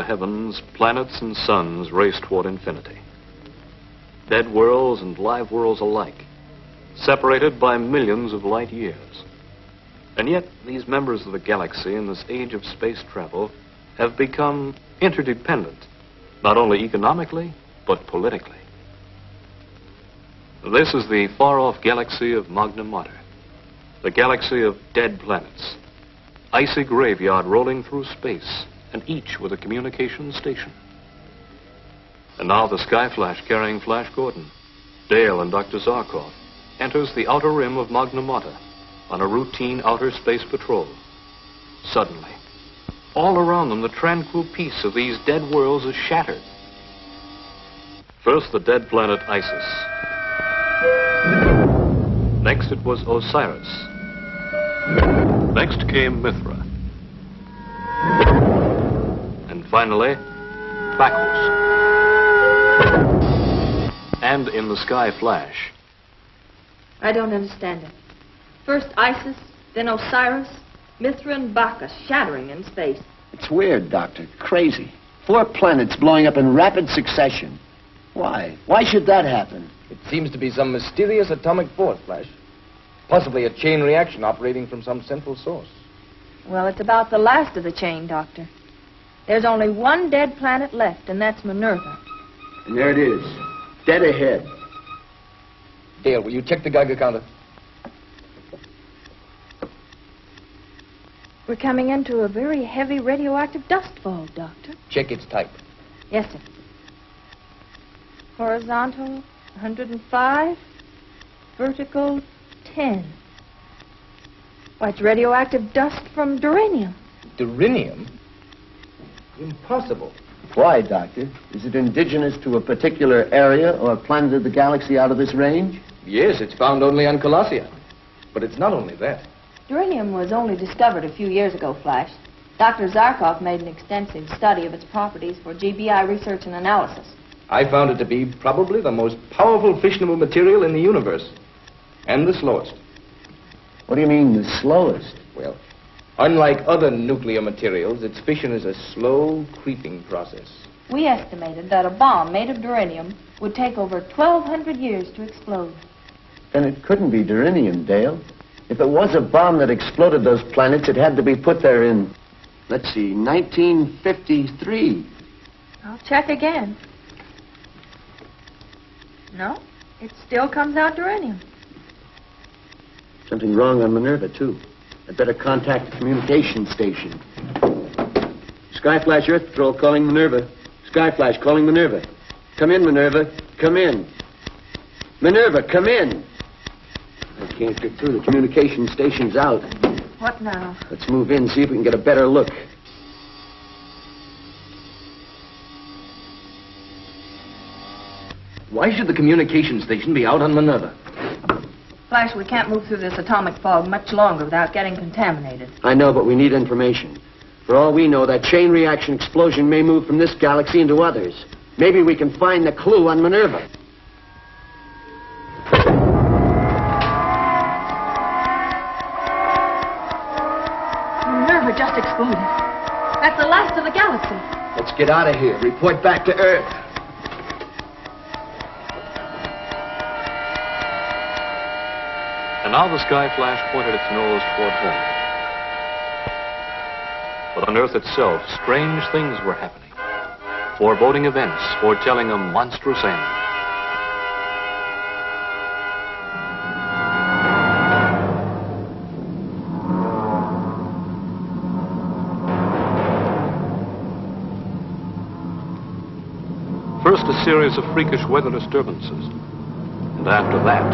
Heavens, planets and suns race toward infinity. Dead worlds and live worlds alike, separated by millions of light years. And yet, these members of the galaxy in this age of space travel have become interdependent, not only economically, but politically. This is the far-off galaxy of Magna Mater, the galaxy of dead planets, icy graveyard rolling through space, and each with a communication station. And now the Sky Flash carrying Flash Gordon, Dale and Dr. Zarkov enters the outer rim of Magna Mater on a routine outer space patrol. Suddenly, all around them, the tranquil peace of these dead worlds is shattered. First, the dead planet Isis. Next, it was Osiris. Next came Mithra. And finally, Bacchus. And in the Sky Flash. I don't understand it. First Isis, then Osiris, Mithra and Bacchus shattering in space. It's weird, Doctor. Crazy. 4 planets blowing up in rapid succession. Why? Why should that happen? It seems to be some mysterious atomic force, Flash. Possibly a chain reaction operating from some central source. Well, it's about the last of the chain, Doctor. There's only one dead planet left, and that's Minerva. And there it is. Dead ahead. Dale, will you check the Geiger counter? We're coming into a very heavy radioactive dust fall, Doctor. Check its type. Yes, sir. Horizontal, 105. Vertical, 10. Why, it's radioactive dust from duranium. Duranium? Impossible. Why, Doctor? Is it indigenous to a particular area or planet of the galaxy out of this range? Yes, it's found only on Colossia. But it's not only that. Duranium was only discovered a few years ago, Flash. Dr. Zarkov made an extensive study of its properties for GBI research and analysis. I found it to be probably the most powerful fissionable material in the universe. And the slowest. What do you mean, the slowest? Well, unlike other nuclear materials, its fission is a slow, creeping process. We estimated that a bomb made of duranium would take over 1,200 years to explode. Then it couldn't be duranium, Dale. If it was a bomb that exploded those planets, it had to be put there in, let's see, 1953. I'll check again. No, it still comes out duranium. Something wrong on Minerva, too. I'd better contact the communication station. Sky Flash Earth Patrol calling Minerva. Sky Flash calling Minerva. Come in, Minerva. Come in. Minerva, come in. I can't get through. The communication station's out. What now? Let's move in, see if we can get a better look. Why should the communication station be out on Minerva? Flash, we can't move through this atomic fog much longer without getting contaminated. I know, but we need information. For all we know, that chain reaction explosion may move from this galaxy into others. Maybe we can find the clue on Minerva. Minerva just exploded. That's the last of the galaxy. Let's get out of here. Report back to Earth. And now the Sky Flash pointed its nose toward home. But on Earth itself, strange things were happening. foreboding events foretelling a monstrous end. First, a series of freakish weather disturbances. And after that,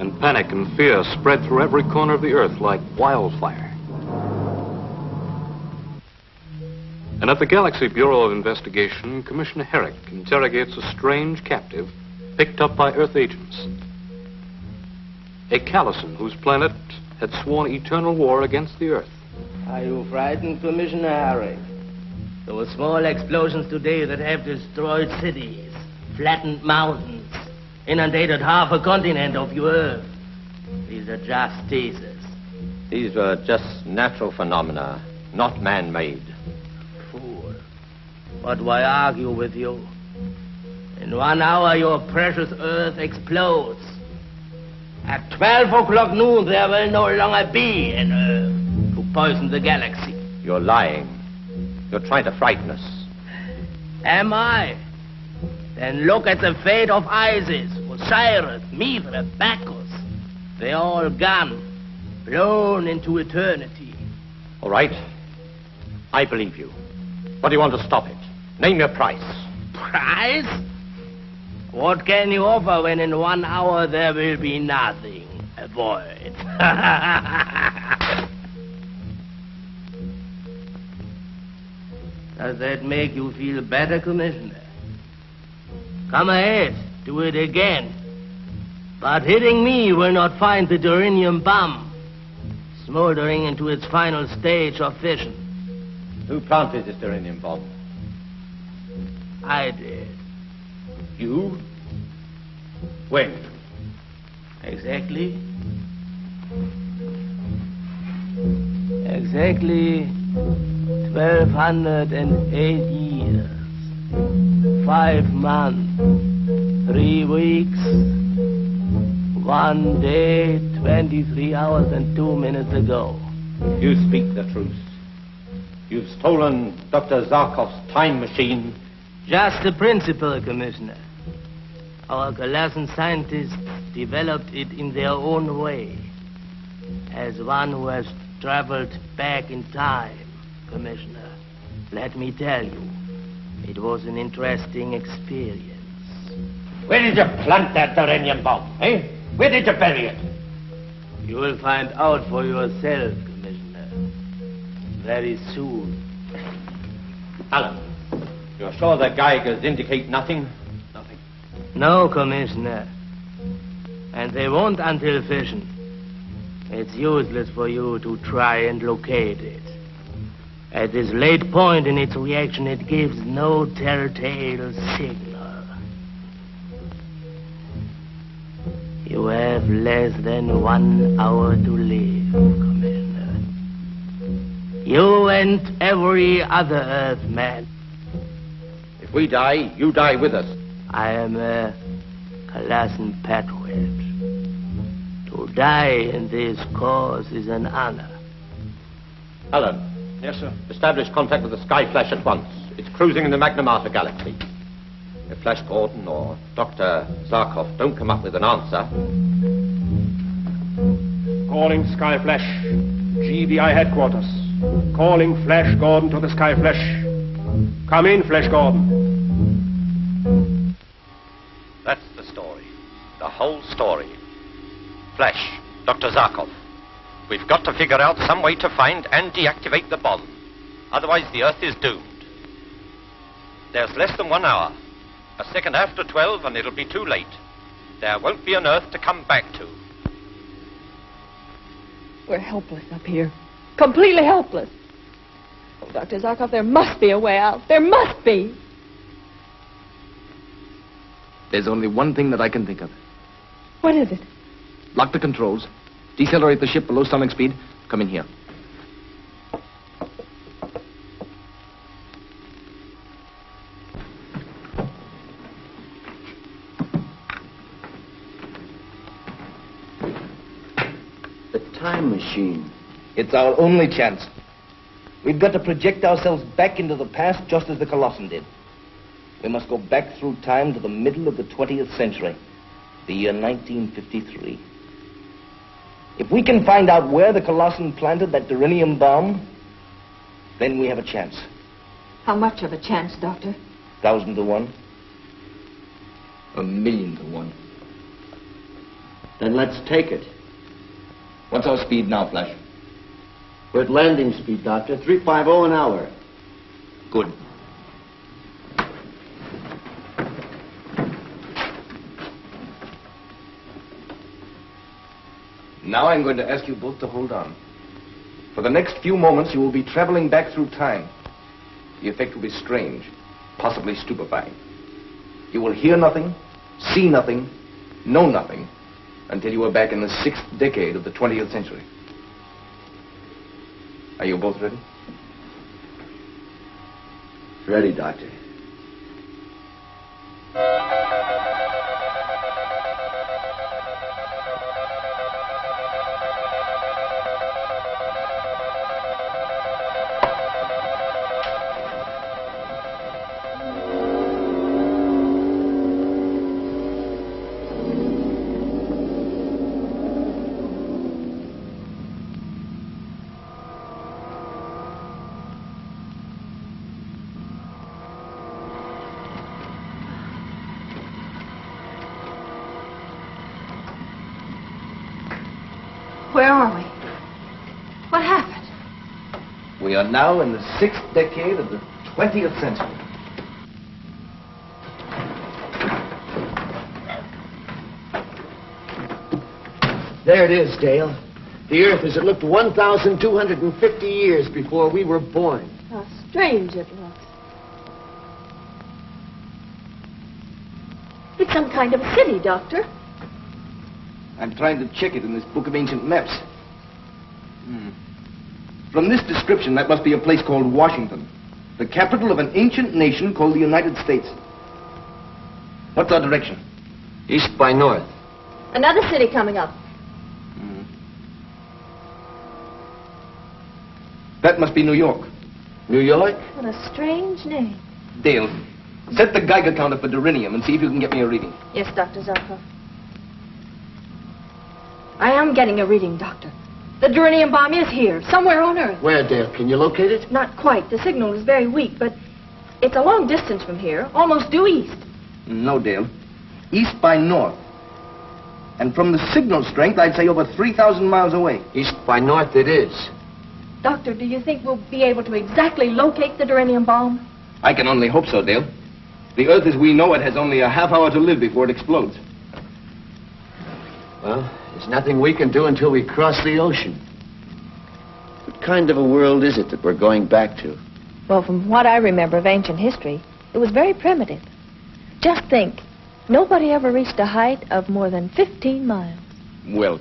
and panic and fear spread through every corner of the earth like wildfire. And at the Galaxy Bureau of Investigation, Commissioner Herrick interrogates a strange captive picked up by Earth agents. A Callison whose planet had sworn eternal war against the Earth. Are you frightened, Commissioner Herrick? Those small explosions today that have destroyed cities, flattened mountains, inundated half a continent of your Earth. These are just teasers. These were just natural phenomena, not man-made. Fool. But why argue with you? In 1 hour, your precious Earth explodes. At 12 o'clock noon, there will no longer be an Earth to poison the galaxy. You're lying. You're trying to frighten us. Am I? Then look at the fate of Isis, Osiris, Mithra, Bacchus. They're all gone, blown into eternity. All right. I believe you. What do you want to stop it? Name your price. Price? What can you offer when in 1 hour there will be nothing? Avoid. Does that make you feel better, Commissioner? Come ahead, do it again. But hitting me will not find the duranium bomb smoldering into its final stage of fission. Who planted this duranium bomb? I did. You? When? Exactly 1,208 years, 5 months, 3 weeks, 1 day, 23 hours and 2 minutes ago. You speak the truth. You've stolen Dr. Zarkov's time machine. Just the principle, Commissioner. Our Colossian scientists developed it in their own way. As one who has traveled back in time, Commissioner, let me tell you, it was an interesting experience. Where did you plant that duranium bomb, eh? Where did you bury it? You will find out for yourself, Commissioner, very soon. Alan, you're sure the Geigers indicate nothing? Nothing. No, Commissioner. And they won't until fission. It's useless for you to try and locate it. At this late point in its reaction, it gives no telltale signal. You have less than 1 hour to live, Commissioner. You and every other Earthman. If we die, you die with us. I am a Colossian patriot. To die in this cause is an honor. Alan. Yes, sir. Establish contact with the Sky Flash at once. It's cruising in the Magna Mater galaxy. If Flash Gordon or Dr. Zarkov don't come up with an answer... Calling Sky Flash. GBI headquarters. Calling Flash Gordon to the Sky Flash. Come in, Flash Gordon. That's the story. The whole story. Flash, Dr. Zarkov. We've got to figure out some way to find and deactivate the bomb. Otherwise, the Earth is doomed. There's less than 1 hour. A second after 12, and it'll be too late. There won't be an Earth to come back to. We're helpless up here. Completely helpless. Oh, Dr. Zarkov, there must be a way out. There must be. There's only one thing that I can think of. What is it? Lock the controls. Decelerate the ship below sonic speed. Come in here. The time machine. It's our only chance. We've got to project ourselves back into the past just as the Colossan did. We must go back through time to the middle of the 20th century, the year 1953. If we can find out where the Colossan planted that duranium bomb, then we have a chance. How much of a chance, Doctor? 1,000 to 1. 1,000,000 to 1. Then let's take it. What's our speed now, Flash? We're at landing speed, Doctor. 350 an hour. Good. Now I'm going to ask you both to hold on. For the next few moments, you will be traveling back through time. The effect will be strange, possibly stupefying. You will hear nothing, see nothing, know nothing, until you are back in the 6th decade of the 20th century. Are you both ready? Ready, Doctor. Where are we? What happened? We are now in the 6th decade of the 20th century. There it is, Dale. The Earth as it looked 1,250 years before we were born. How strange it looks. It's some kind of a city, Doctor. I'm trying to check it in this book of ancient maps. From this description, that must be a place called Washington, the capital of an ancient nation called the United States. What's our direction? East by north. Another city coming up. That must be New York. New York? What a strange name. Dale, set the Geiger counter for duranium and see if you can get me a reading. Yes, Dr. Zarkov. I am getting a reading, Doctor. The duranium bomb is here, somewhere on Earth. Where, Dale? Can you locate it? Not quite. The signal is very weak, but it's a long distance from here, almost due east. No, Dale. East by north. And from the signal strength, I'd say over 3,000 miles away. East by north it is. Doctor, do you think we'll be able to exactly locate the duranium bomb? I can only hope so, Dale. The Earth as we know it has only a half hour to live before it explodes. Well, there's nothing we can do until we cross the ocean. What kind of a world is it that we're going back to? Well, from what I remember of ancient history, it was very primitive. Just think, nobody ever reached a height of more than 15 miles. Well,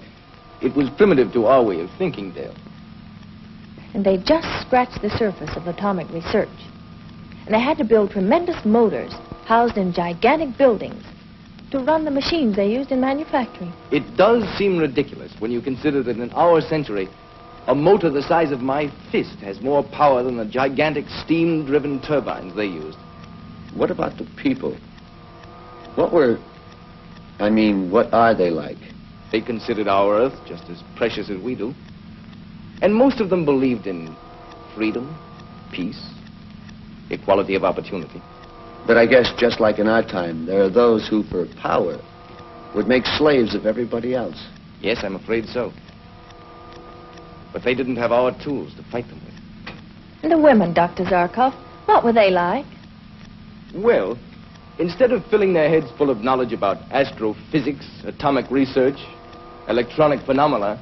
it was primitive to our way of thinking, Dale. And they just scratched the surface of atomic research. And they had to build tremendous motors housed in gigantic buildings to run the machines they used in manufacturing. It does seem ridiculous when you consider that in our century, a motor the size of my fist has more power than the gigantic steam-driven turbines they used. What about the people? What are they like? They considered our Earth just as precious as we do. And most of them believed in freedom, peace, equality of opportunity. But I guess just like in our time, there are those who, for power, would make slaves of everybody else. Yes, I'm afraid so. But they didn't have our tools to fight them with. And the women, Dr. Zarkov, what were they like? Well, instead of filling their heads full of knowledge about astrophysics, atomic research, electronic phenomena,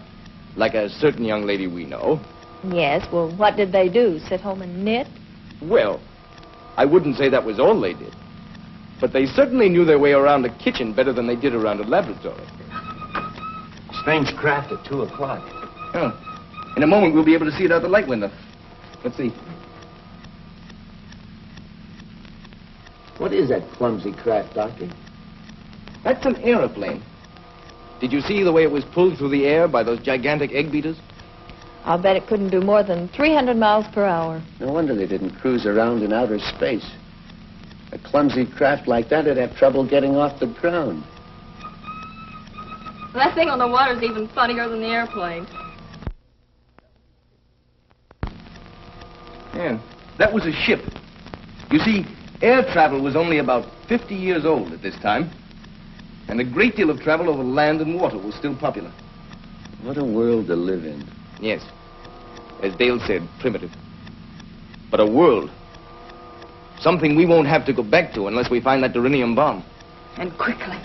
like a certain young lady we know. Yes, well, what did they do? Sit home and knit? Well, I wouldn't say that was all they did. But they certainly knew their way around a kitchen better than they did around a laboratory. Strange craft at 2 o'clock. Oh. In a moment, we'll be able to see it out the light window. Let's see. What is that clumsy craft, Doctor? That's an aeroplane. Did you see the way it was pulled through the air by those gigantic egg beaters? I'll bet it couldn't do more than 300 miles per hour. No wonder they didn't cruise around in outer space. A clumsy craft like that would have trouble getting off the ground. That thing on the water's even funnier than the airplane. Yeah, that was a ship. You see, air travel was only about 50 years old at this time, and a great deal of travel over land and water was still popular. What a world to live in. Yes, as Dale said, primitive. But a world. Something we won't have to go back to unless we find that uranium bomb. And quickly.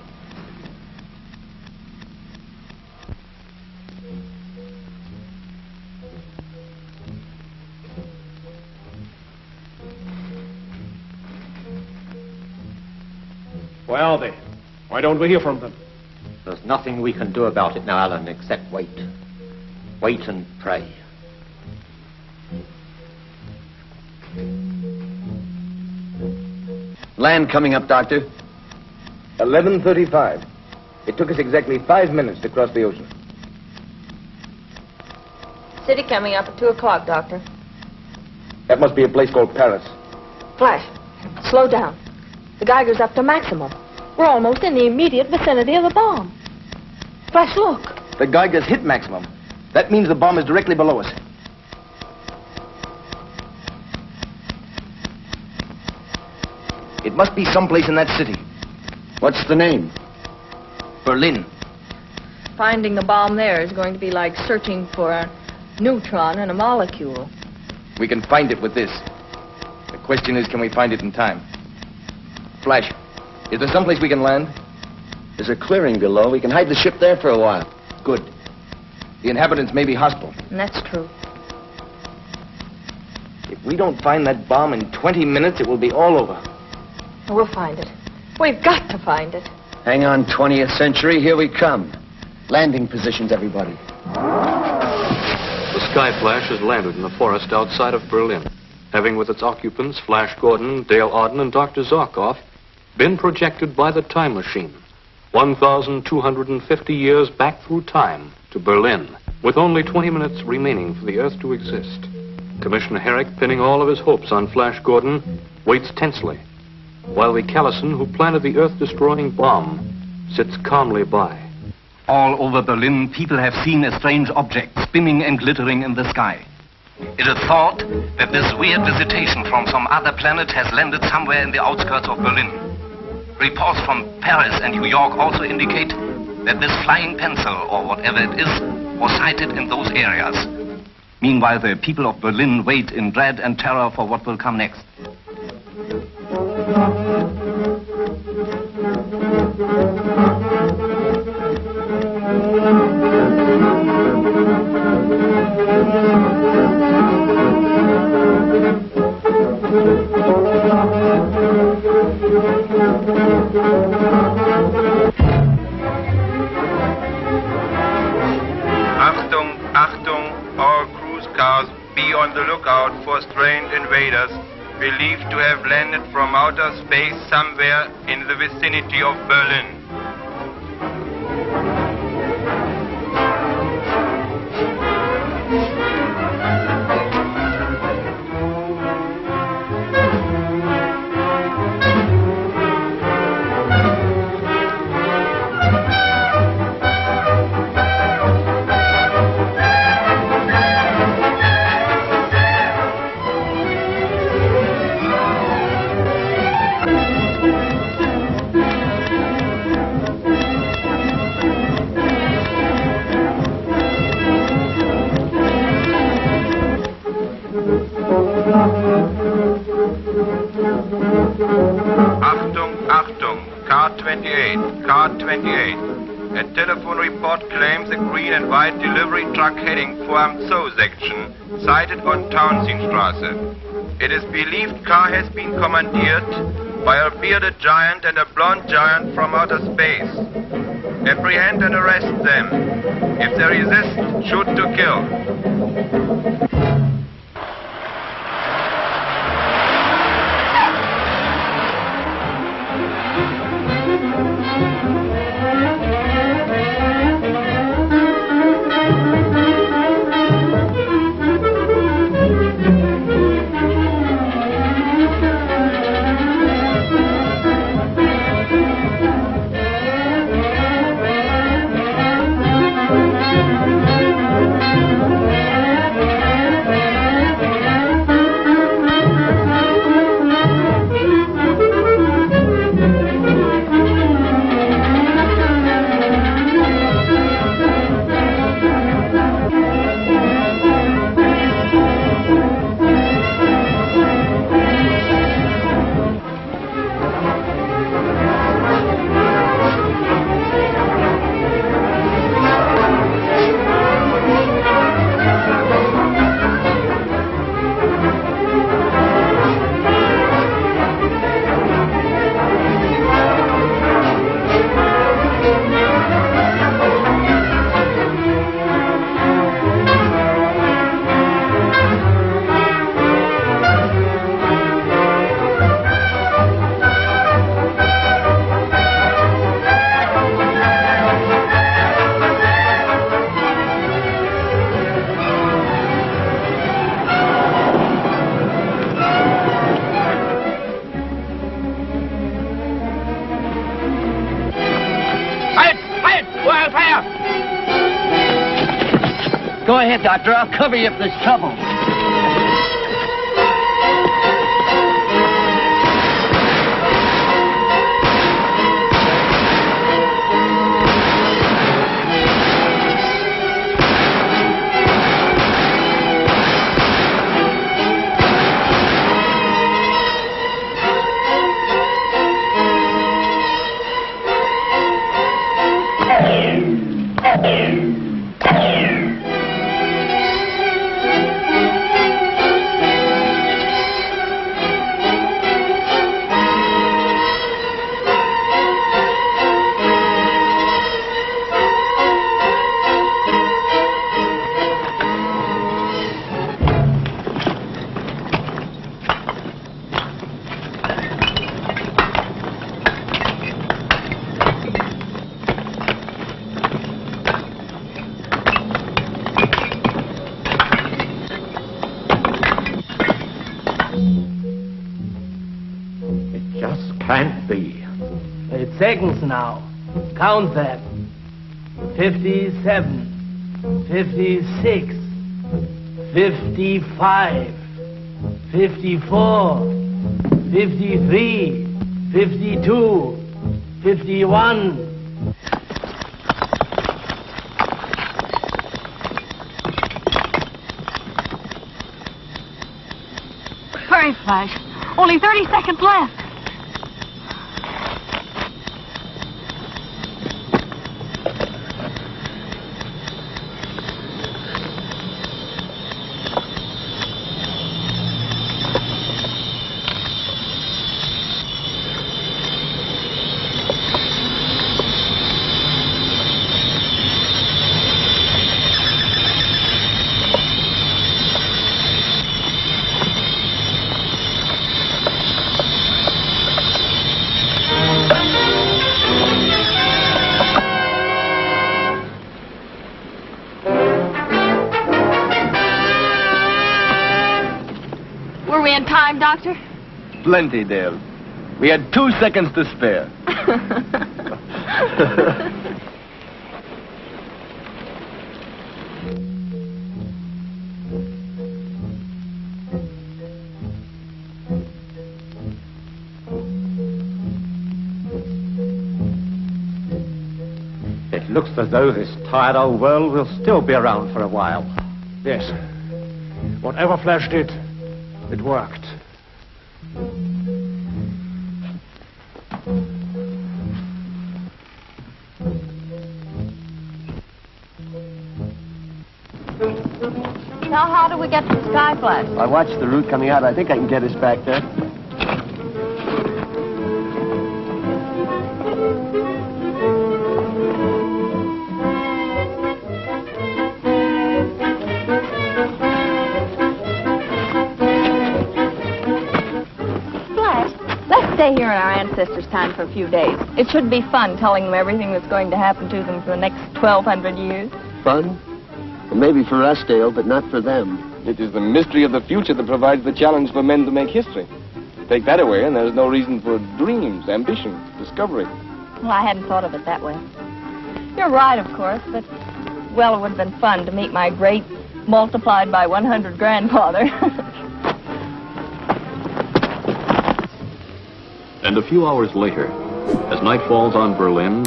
Where are they? Why don't we hear from them? There's nothing we can do about it now, Alan, except wait. Wait and pray. Land coming up, Doctor. 11:35. It took us exactly 5 minutes to cross the ocean. City coming up at 2 o'clock, Doctor. That must be a place called Paris. Flash, slow down. The Geiger's up to maximum. We're almost in the immediate vicinity of the bomb. Flash, look. The Geiger's hit maximum. That means the bomb is directly below us. It must be someplace in that city. What's the name? Berlin. Finding the bomb there is going to be like searching for a neutron in a molecule. We can find it with this. The question is, can we find it in time? Flash, is there someplace we can land? There's a clearing below. We can hide the ship there for a while. Good. The inhabitants may be hostile. And that's true. If we don't find that bomb in 20 minutes, it will be all over. We'll find it. We've got to find it. Hang on, 20th century. Here we come. Landing positions, everybody. The Sky Flash has landed in the forest outside of Berlin, having with its occupants, Flash Gordon, Dale Auden, and Dr. Zarkov, been projected by the time machine 1,250 years back through time to Berlin, with only 20 minutes remaining for the Earth to exist. Commissioner Herrick, pinning all of his hopes on Flash Gordon, waits tensely, while the Callison who planted the Earth-destroying bomb sits calmly by. All over Berlin, people have seen a strange object spinning and glittering in the sky. It is thought that this weird visitation from some other planet has landed somewhere in the outskirts of Berlin. Reports from Paris and New York also indicate that this flying pencil, or whatever it is, was sighted in those areas. Meanwhile, the people of Berlin wait in dread and terror for what will come next. Achtung, Achtung, all cruise cars, be on the lookout for strange invaders believed to have landed from outer space somewhere in the vicinity of Berlin. Achtung, Achtung, car 28, car 28. A telephone report claims a green and white delivery truck heading for Zoo section, sighted on Townsendstraße. It is believed car has been commandeered by a bearded giant and a blonde giant from outer space. Apprehend and arrest them. If they resist, shoot to kill. Go ahead, Doctor. I'll cover you if there's trouble. Can't be. 8 seconds now. Count them. 57, 56, 55, 54, 53, 52, 51. Hurry, Flash. Only 30 seconds left. Were we in time, Doctor? Plenty, Dale. We had 2 seconds to spare. It looks as though this tired old world will still be around for a while. Yes. Whatever Flash did, it worked. Now, how do we get to the Sky Flash? I watched the route coming out. I think I can get us back there. Stay here in our ancestors' time for a few days. It should be fun telling them everything that's going to happen to them for the next 1,200 years. Fun? Well, maybe for us, Dale, but not for them. It is the mystery of the future that provides the challenge for men to make history. Take that away, and there's no reason for dreams, ambition, discovery. Well, I hadn't thought of it that way. You're right, of course, but, well, it would have been fun to meet my great multiplied by 100 grandfather. And a few hours later, as night falls on Berlin,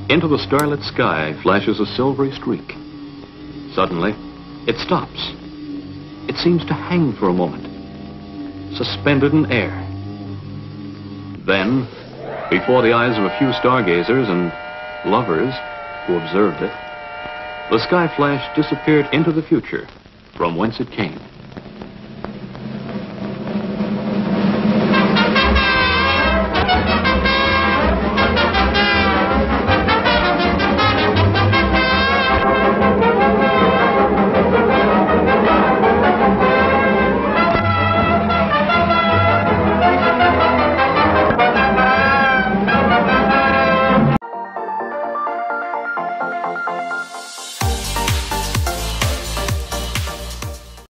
into the starlit sky flashes a silvery streak. Suddenly, it stops. It seems to hang for a moment, suspended in air. Then, before the eyes of a few stargazers and lovers who observed it, the sky flash disappeared into the future from whence it came.